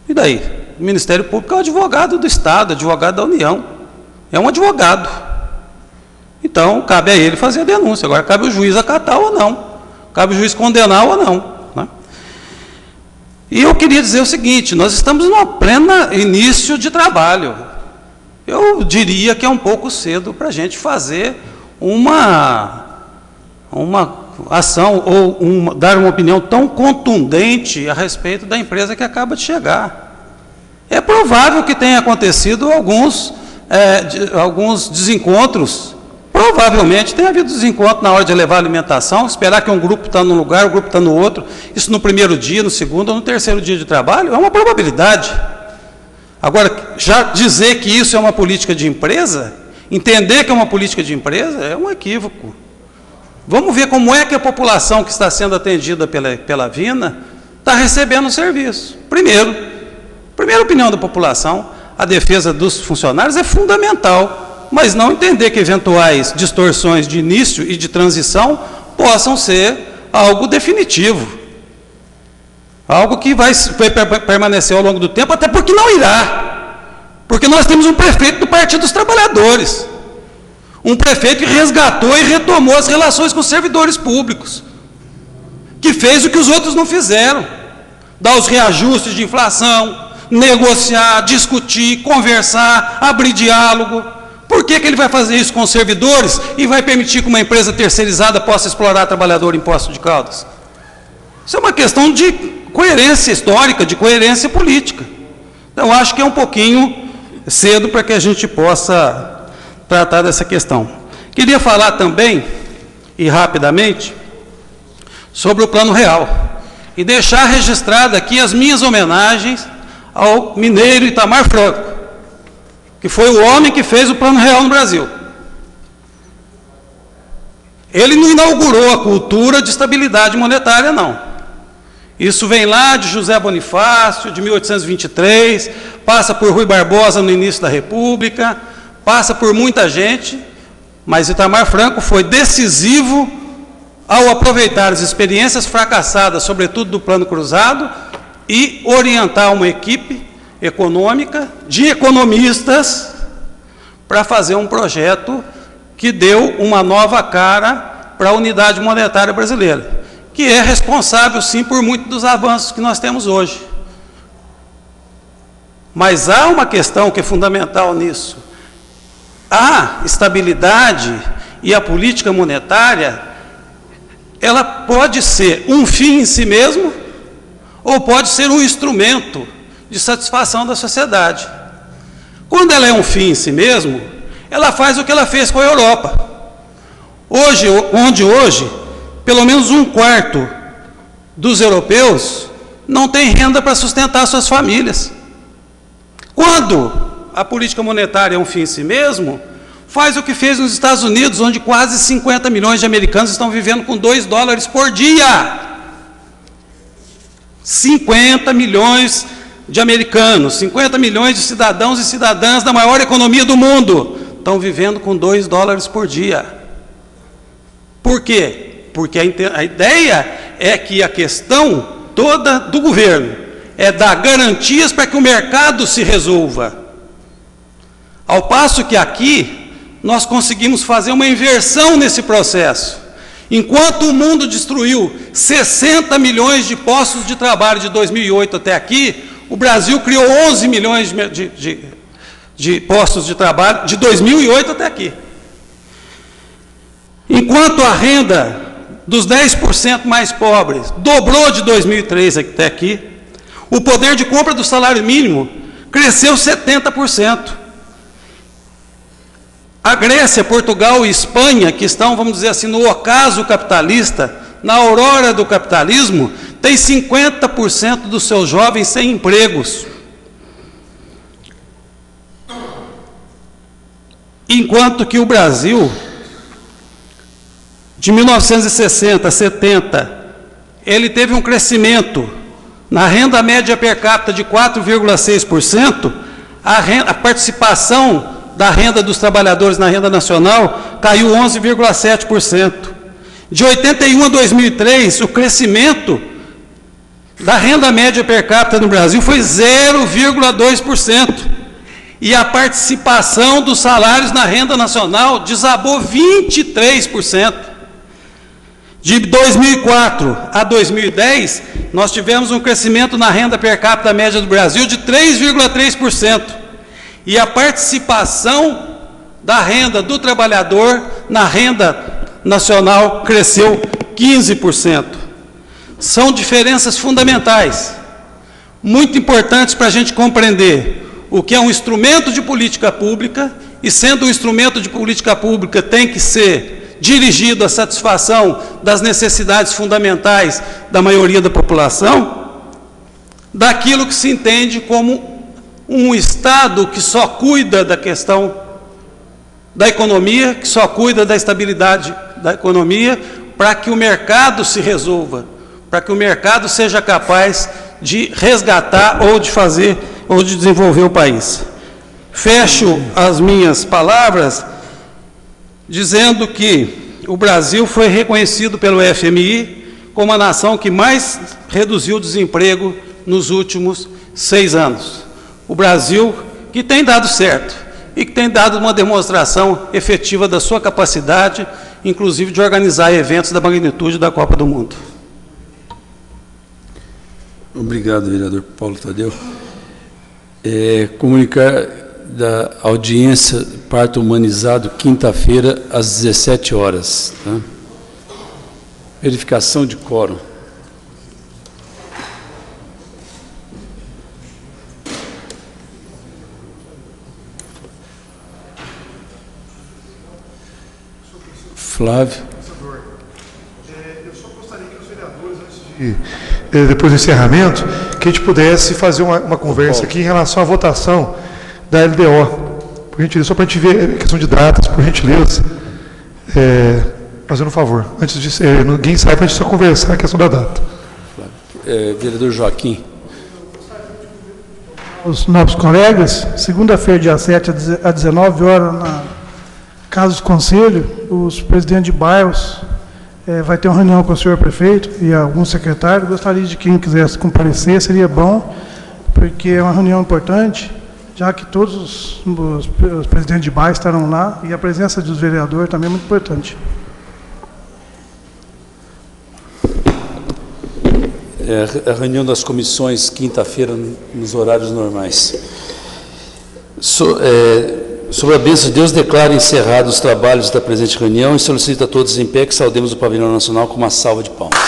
E daí? O Ministério Público é o advogado do Estado, advogado da União. É um advogado. Então, cabe a ele fazer a denúncia. Agora, cabe o juiz acatar ou não. Cabe o juiz condenar ou não. Né? E eu queria dizer o seguinte, nós estamos no pleno início de trabalho. Eu diria que é um pouco cedo para a gente fazer uma ação ou dar uma opinião tão contundente a respeito da empresa que acaba de chegar. É provável que tenha acontecido alguns desencontros. Provavelmente tem havido desencontro na hora de levar a alimentação, esperar que um grupo está num lugar, o grupo está no outro, isso no primeiro dia, no segundo ou no terceiro dia de trabalho, é uma probabilidade. Agora, já dizer que isso é uma política de empresa, entender que é uma política de empresa, é um equívoco. Vamos ver como é que a população que está sendo atendida pela Vina está recebendo o serviço. Primeira opinião da população, a defesa dos funcionários é fundamental, mas não entender que eventuais distorções de início e de transição possam ser algo definitivo. Algo que vai permanecer ao longo do tempo, até porque não irá. Porque nós temos um prefeito do Partido dos Trabalhadores. Um prefeito que resgatou e retomou as relações com os servidores públicos. Que fez o que os outros não fizeram. Dar os reajustes de inflação, negociar, discutir, conversar, abrir diálogo. Por que ele vai fazer isso com os servidores e vai permitir que uma empresa terceirizada possa explorar trabalhador em Poços de Caldas? Isso é uma questão de coerência histórica, de coerência política. Então, acho que é um pouquinho cedo para que a gente possa tratar dessa questão. Queria falar também, e rapidamente, sobre o Plano Real. E deixar registrado aqui as minhas homenagens ao mineiro Itamar Franco, que foi o homem que fez o Plano Real no Brasil. Ele não inaugurou a cultura de estabilidade monetária, não. Isso vem lá de José Bonifácio, de 1823, passa por Rui Barbosa no início da República, passa por muita gente, mas Itamar Franco foi decisivo ao aproveitar as experiências fracassadas, sobretudo do Plano Cruzado, e orientar uma equipe econômica, de economistas, para fazer um projeto que deu uma nova cara para a unidade monetária brasileira, que é responsável, sim, por muitos dos avanços que nós temos hoje. Mas há uma questão que é fundamental nisso. A estabilidade e a política monetária, ela pode ser um fim em si mesmo, ou pode ser um instrumento de satisfação da sociedade. Quando ela é um fim em si mesmo, ela faz o que ela fez com a Europa. onde hoje, pelo menos 1/4 dos europeus não tem renda para sustentar suas famílias. Quando a política monetária é um fim em si mesmo, faz o que fez nos Estados Unidos, onde quase 50 milhões de americanos estão vivendo com $2 por dia. 50 milhões de americanos, 50 milhões de cidadãos e cidadãs da maior economia do mundo estão vivendo com $2 por dia. Por quê? Porque a ideia é que a questão toda do governo é dar garantias para que o mercado se resolva. Ao passo que aqui nós conseguimos fazer uma inversão nesse processo. Enquanto o mundo destruiu 60 milhões de postos de trabalho de 2008 até aqui, o Brasil criou 11 milhões de postos de trabalho de 2008 até aqui. Enquanto a renda dos 10% mais pobres dobrou de 2003 até aqui, o poder de compra do salário mínimo cresceu 70%. A Grécia, Portugal e Espanha, que estão, vamos dizer assim, no ocaso capitalista, na aurora do capitalismo, tem 50% dos seus jovens sem empregos. Enquanto que o Brasil, de 1960 a 70, ele teve um crescimento na renda média per capita de 4,6%, a participação da renda dos trabalhadores na renda nacional caiu 11,7%. De 81 a 2003, o crescimento da renda média per capita no Brasil foi 0,2%. E a participação dos salários na renda nacional desabou 23%. De 2004 a 2010, nós tivemos um crescimento na renda per capita média do Brasil de 3,3%. E a participação da renda do trabalhador na renda nacional cresceu 15%. São diferenças fundamentais, muito importantes para a gente compreender o que é um instrumento de política pública, e sendo um instrumento de política pública tem que ser dirigido à satisfação das necessidades fundamentais da maioria da população, daquilo que se entende como um Estado que só cuida da questão da economia, que só cuida da estabilidade da economia, para que o mercado se resolva, para que o mercado seja capaz de resgatar ou de fazer, ou de desenvolver o país. Fecho as minhas palavras dizendo que o Brasil foi reconhecido pelo FMI como a nação que mais reduziu o desemprego nos últimos 6 anos. O Brasil que tem dado certo e que tem dado uma demonstração efetiva da sua capacidade, inclusive de organizar eventos da magnitude da Copa do Mundo. Obrigado, vereador Paulo Tadeu. Comunicar da audiência parto humanizado, quinta-feira, às 17 horas. Tá? Verificação de quórum. Flávio. Eu só gostaria que os vereadores, antes de, depois do encerramento, que a gente pudesse fazer uma conversa aqui em relação à votação da LDO. Por gentileza, só para a gente ver a questão de datas, por gentileza. Fazendo um favor. Antes de ninguém sai para a gente só conversar a questão da data. Vereador Joaquim. Os nobres colegas, segunda-feira, dia 7, às 19 horas, na Casa do Conselho, os presidentes de bairros vai ter uma reunião com o senhor prefeito e alguns secretários. Gostaria de quem quisesse comparecer, seria bom, porque é uma reunião importante, já que todos os presidentes de bairros estarão lá e a presença dos vereadores também é muito importante. A reunião das comissões, quinta-feira, nos horários normais. Sobre a bênção de Deus, declaro encerrados os trabalhos da presente reunião e solicito a todos em pé que saudemos o pavilhão nacional com uma salva de palmas.